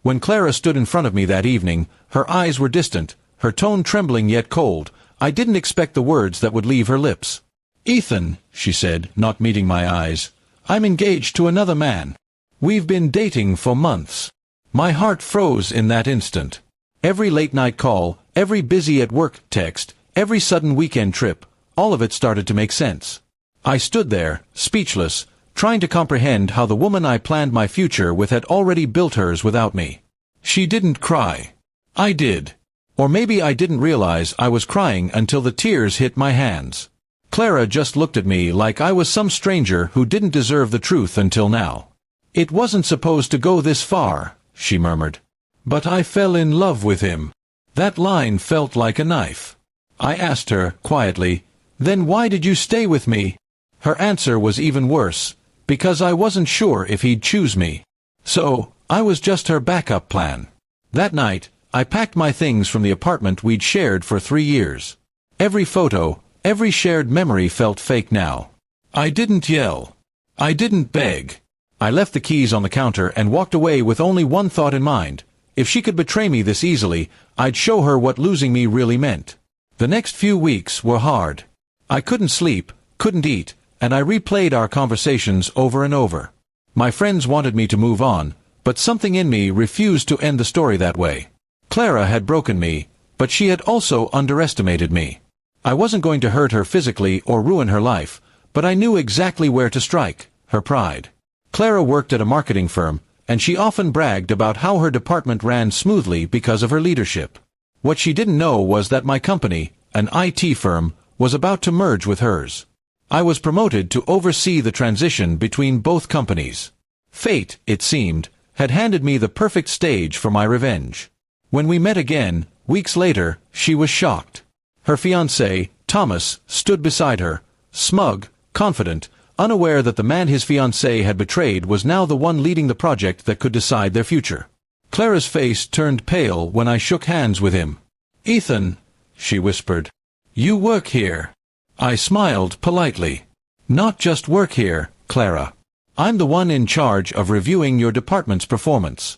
When Clara stood in front of me that evening, her eyes were distant, her tone trembling yet cold. I didn't expect the words that would leave her lips. "Ethan," she said, not meeting my eyes, "I'm engaged to another man. We've been dating for months." My heart froze in that instant. Every late-night call, every busy-at-work text, every sudden weekend trip, all of it started to make sense. I stood there, speechless, trying to comprehend how the woman I planned my future with had already built hers without me. She didn't cry. I did. Or maybe I didn't realize I was crying until the tears hit my hands. Clara just looked at me like I was some stranger who didn't deserve the truth until now. "It wasn't supposed to go this far," she murmured. "But I fell in love with him." That line felt like a knife. I asked her, quietly, "Then why did you stay with me?" Her answer was even worse, "Because I wasn't sure if he'd choose me." So, I was just her backup plan. That night, I packed my things from the apartment we'd shared for 3 years. Every photo, every shared memory felt fake now. I didn't yell. I didn't beg. I left the keys on the counter and walked away with only one thought in mind. If she could betray me this easily, I'd show her what losing me really meant. The next few weeks were hard. I couldn't sleep, couldn't eat, and I replayed our conversations over and over. My friends wanted me to move on, but something in me refused to end the story that way. Clara had broken me, but she had also underestimated me. I wasn't going to hurt her physically or ruin her life, but I knew exactly where to strike: her pride. Clara worked at a marketing firm, and she often bragged about how her department ran smoothly because of her leadership. What she didn't know was that my company, an IT firm, was about to merge with hers. I was promoted to oversee the transition between both companies. Fate, it seemed, had handed me the perfect stage for my revenge. When we met again, weeks later, she was shocked. Her fiancé, Thomas, stood beside her, smug, confident, unaware that the man his fiancée had betrayed was now the one leading the project that could decide their future. Clara's face turned pale when I shook hands with him. "Ethan," she whispered, "you work here." I smiled politely. "Not just work here, Clara. I'm the one in charge of reviewing your department's performance."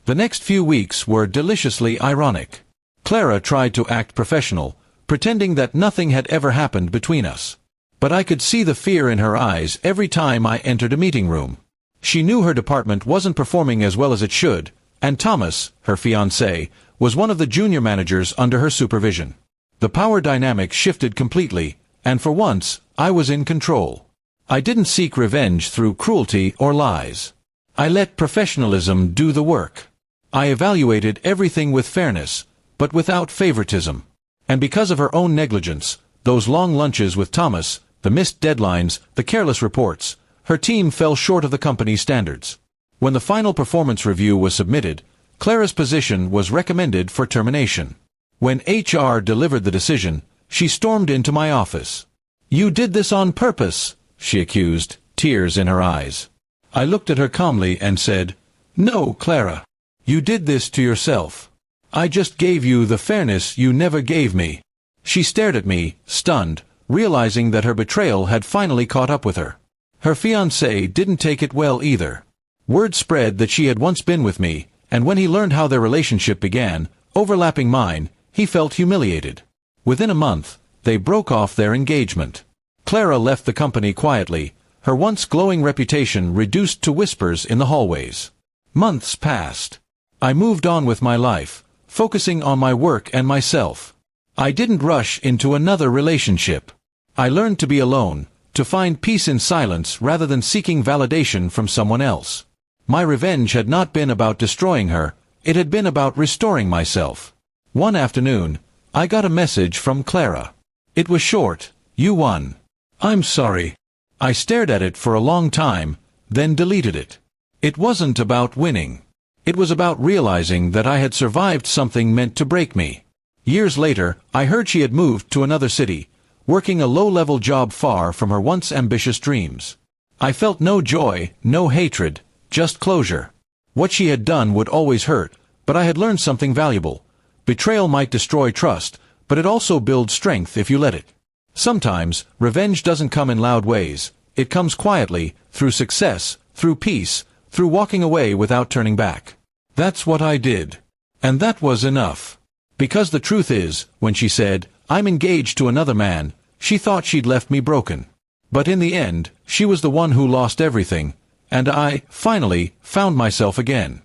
The next few weeks were deliciously ironic. Clara tried to act professional, pretending that nothing had ever happened between us. But I could see the fear in her eyes every time I entered a meeting room. She knew her department wasn't performing as well as it should, and Thomas, her fiancé, was one of the junior managers under her supervision. The power dynamic shifted completely, and for once, I was in control. I didn't seek revenge through cruelty or lies. I let professionalism do the work. I evaluated everything with fairness, but without favoritism. And because of her own negligence, those long lunches with Thomas, the missed deadlines, the careless reports, her team fell short of the company's standards. When the final performance review was submitted, Clara's position was recommended for termination. When HR delivered the decision, she stormed into my office. "You did this on purpose," she accused, tears in her eyes. I looked at her calmly and said, "No, Clara. You did this to yourself. I just gave you the fairness you never gave me." She stared at me, stunned, realizing that her betrayal had finally caught up with her. Her fiancé didn't take it well either. Word spread that she had once been with me, and when he learned how their relationship began, overlapping mine, he felt humiliated. Within a month, they broke off their engagement. Clara left the company quietly, her once glowing reputation reduced to whispers in the hallways. Months passed. I moved on with my life, focusing on my work and myself. I didn't rush into another relationship. I learned to be alone, to find peace in silence rather than seeking validation from someone else. My revenge had not been about destroying her, it had been about restoring myself. One afternoon, I got a message from Clara. It was short: "You won." "I'm sorry." I stared at it for a long time, then deleted it. It wasn't about winning. It was about realizing that I had survived something meant to break me. Years later, I heard she had moved to another city, working a low-level job far from her once ambitious dreams. I felt no joy, no hatred, just closure. What she had done would always hurt, but I had learned something valuable. Betrayal might destroy trust, but it also builds strength if you let it. Sometimes, revenge doesn't come in loud ways. It comes quietly, through success, through peace, through walking away without turning back. That's what I did. And that was enough. Because the truth is, when she said, "I'm engaged to another man," she thought she'd left me broken. But in the end, she was the one who lost everything, and I, finally, found myself again.